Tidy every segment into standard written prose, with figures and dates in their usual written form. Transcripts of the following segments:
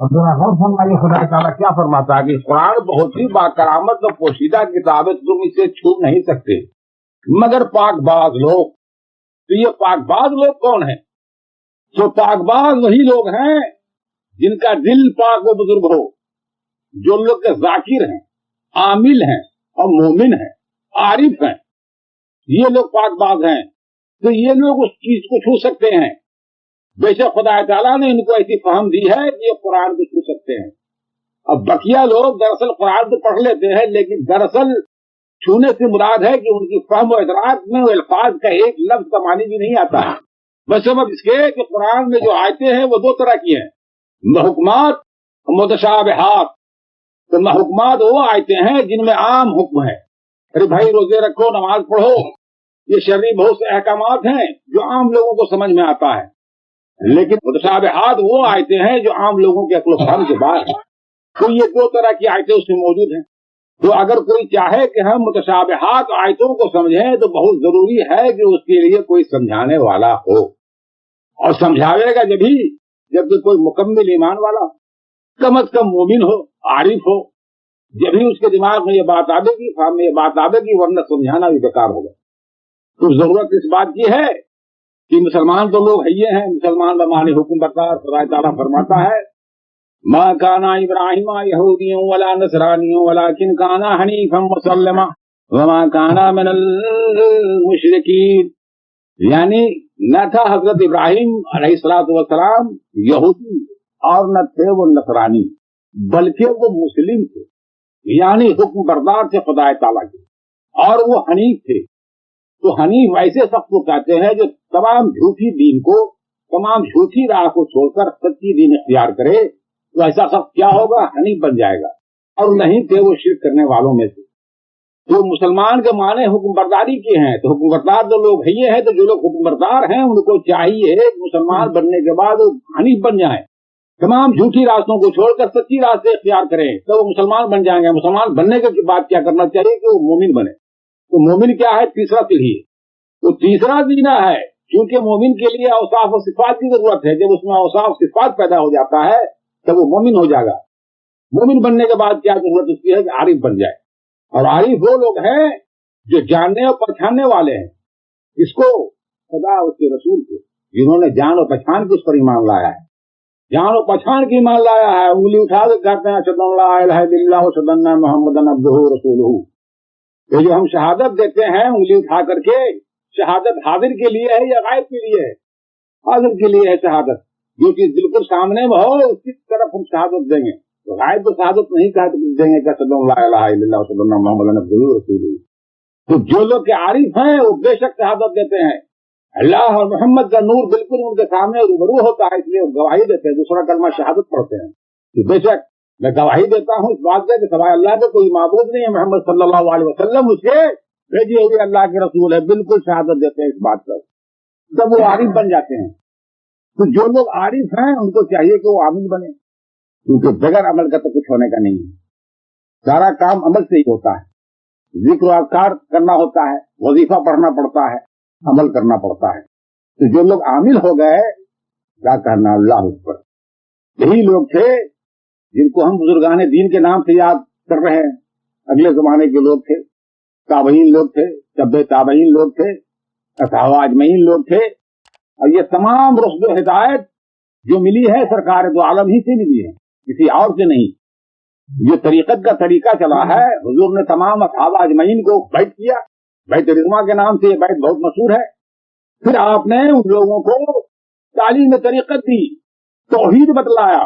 اور ذرا غور فرمائیے خدا تعالیٰ کیا فرماتا ہے کہ قرآن بہت ہی باکرامت اور پوشیدہ کتاب ہے، تم اسے چھو نہیں سکتے مگر پاک باز لوگ۔ تو یہ پاک باز لوگ کون ہیں؟ تو پاک باز وہی لوگ ہیں جن کا دل پاک و بزرگ ہو، جو لوگ کے ذاکر ہیں، عامل ہیں اور مومن ہیں، عارف ہیں، یہ لوگ پاک باز ہیں۔ تو یہ لوگ اس چیز کو چھو سکتے ہیں۔ بے شک خدا تعالیٰ نے ان کو ایسی فہم دی ہے کہ یہ قرآن کو چھو سکتے ہیں۔ اب بقیہ لوگ دراصل قرآن تو پڑھ لیتے ہیں، لیکن دراصل چھونے سے مراد ہے کہ ان کی فہم و ادراک میں وہ الفاظ کا ایک لفظ کا معنی بھی نہیں آتا ہے۔ بس سبب اس کے کہ قرآن میں جو آیتیں ہیں وہ دو طرح کی ہیں، محکمات اور متشابہات۔ تو محکمات وہ آیتیں ہیں جن میں عام حکم ہے، ارے بھائی روزے رکھو، نماز پڑھو، یہ شرعی بہت سے احکامات ہیں جو عام لوگوں کو سمجھ میں آتا ہے۔ لیکن متشابہات وہ آیتیں ہیں جو عام لوگوں کے عقل و فہم کے باہر ہیں۔ تو یہ دو طرح کی آیتیں اس میں موجود ہیں۔ تو اگر کوئی چاہے کہ ہم متشابہات آیتوں کو سمجھیں تو بہت ضروری ہے کہ اس کے لیے کوئی سمجھانے والا ہو، اور سمجھاوے گا جبکہ کوئی مکمل ایمان والا ہو، کم از کم مومن ہو، عارف ہو، جبھی اس کے دماغ میں یہ بات آئے گی، فہم میں یہ بات آئے گی، ورنہ سمجھانا بھی بیکار ہوگا۔ تو ضرورت اس بات کی ہے کہ مسلمان تو لوگ ہیں ہیں، مسلمان بمعنی حکم بردار۔ خدا تعالیٰ فرماتا ہے ما کان ابراہیم یہودی ولا نصرانی ولکن کان حنیفا مسلما وما کان من المشرکین، یعنی نہ تھا حضرت ابراہیم علیہ الصلوۃ والسلام یہودی اور نہ تھے وہ نصرانی، بلکہ وہ مسلم تھے، یعنی حکم بردار تھے خدا تعالیٰ کے، اور وہ حنیف تھے۔ تو حنیف ایسے شخص کو کہتے ہیں جو تمام جھوٹی دین کو، تمام جھوٹی راہ کو چھوڑ کر سچی دین اختیار کرے، تو ایسا شخص کیا ہوگا؟ حنیف بن جائے گا، اور نہیں تھے وہ شرک کرنے والوں میں سے۔ تو مسلمان کے معنی حکم برداری کے ہیں، تو حکم بردار جو لوگ ہیں تو جو لوگ حکم بردار ہیں ان کو چاہیے کہ مسلمان بننے کے بعد وہ حنیف بن جائیں، تمام جھوٹی راستوں کو چھوڑ کر سچی راستے اختیار کریں، تو وہ مسلمان بن جائیں گے۔ مسلمان بننے کے بعد کیا کرنا چاہیے کہ وہ مومن بنے۔ تو مومن کیا ہے؟ تیسرا سیڑھی ہے، تو تیسرا زینہ ہے، کیونکہ مومن کے لیے اوصاف و صفات کی ضرورت ہے۔ جب اس میں اوصاف صفات پیدا ہو جاتا ہے تو وہ مومن ہو جائے گا۔ مومن بننے کے بعد کیا ضرورت اس کی ہے کہ عارف بن جائے، اور عارف وہ لوگ ہیں جو جاننے اور پہچاننے والے ہیں، اس کو خدا اس کے رسول کو، جنہوں نے جان اور پہچان کے اس پر ایمان لایا ہے، جان اور پہچان کی ایمان لایا ہے، انگلی اٹھا کے کہتے ہیں اشہد ان لا الہ الا اللہ واشہد ان محمدا عبدہ ورسولہ۔ یہ جو ہم شہادت دیتے ہیں انگلی اٹھا کر کے، شہادت حاضر کے لیے ہے یا غائب کے لیے ہے؟ حاضر کے لیے ہے شہادت، جو چیز بالکل سامنے میں ہو اس کی طرف ہم شہادت دیں گے۔ تو غائب تو شہادت نہیں دیں گے کہ اشہد ان لا الہ الا اللہ واشہد ان محمدا عبدہ ورسولہ۔ تو جو لوگ کے عارف ہیں وہ بے شک شہادت دیتے ہیں، اللہ اور محمد کا نور بالکل ان کے سامنے روبرو ہوتا ہے، اس لیے وہ گواہی دیتے ہیں، دوسرا کلمہ شہادت پڑھتے ہیں کہ بے شک میں گواہی دیتا ہوں اس بات سے کہ سوائے اللہ کے کوئی معبود نہیں ہے، محمد صلی اللہ علیہ وسلم اس کے بھیجے ہوئے اللہ کے رسول ہے، بالکل شہادت دیتے ہیں اس بات پر، تب وہ عارف بن جاتے ہیں۔ تو جو لوگ عارف ہیں ان کو چاہیے کہ وہ عامل بنے، کیونکہ بغیر عمل کا تو کچھ ہونے کا نہیں ہے، سارا کام عمل سے ہی ہوتا ہے، ذکر و اذکار کرنا ہوتا ہے، وظیفہ پڑھنا پڑتا ہے، عمل کرنا پڑتا ہے۔ تو جو لوگ عامل ہو گئے کیا کہنا اللہ اس پر، یہی لوگ تھے جن کو ہم بزرگان دین کے نام سے یاد کر رہے ہیں۔ اگلے زمانے کے لوگ تھے، تابعین لوگ تھے، تبع تابعین لوگ تھے، اصحاب اجمعین لوگ تھے، اور یہ تمام رشد و ہدایت جو ملی ہے سرکار دو عالم ہی سے ملی ہے، کسی اور سے نہیں۔ یہ طریقت کا طریقہ چلا ہے، حضور نے تمام اصحاب اجمعین کو بیعت کیا، بیعت رضوان کے نام سے یہ بیعت بہت مشہور ہے۔ پھر آپ نے ان لوگوں کو تعلیم طریقت دی، توحید بتلایا،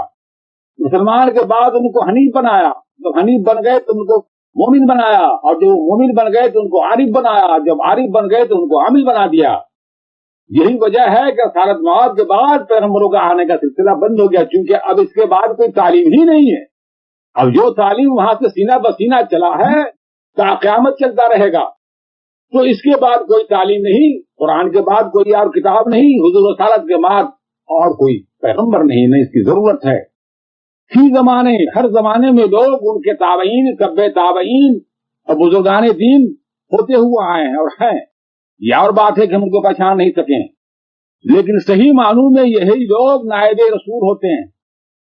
مسلمان کے بعد ان کو حنیف بنایا، جب حنیف بن گئے تو ان کو مومن بنایا، اور جو مومن بن گئے تو ان کو عارف بنایا، جب عارف بن گئے تو ان کو عامل بنا دیا۔ یہی وجہ ہے کہ سارت مواد کے بعد پیغمبروں کا آنے کا سلسلہ بند ہو گیا، چونکہ اب اس کے بعد کوئی تعلیم ہی نہیں ہے۔ اب جو تعلیم وہاں سے سینہ بسینہ چلا ہے تا قیامت چلتا رہے گا، تو اس کے بعد کوئی تعلیم نہیں، قرآن کے بعد کوئی اور کتاب نہیں، حضور رسالت کے بعد اور کوئی پیغمبر نہیں، نہ اس کی ضرورت ہے۔ فی زمانے، ہر زمانے میں لوگ ان کے تابعین، تبع تابعین اور بزرگان دین ہوتے ہوئے آئے ہیں اور ہیں۔ یہ اور بات ہے کہ ہم ان کو پہچان نہیں سکیں، لیکن صحیح معنوں میں یہی لوگ نائب رسول ہوتے ہیں،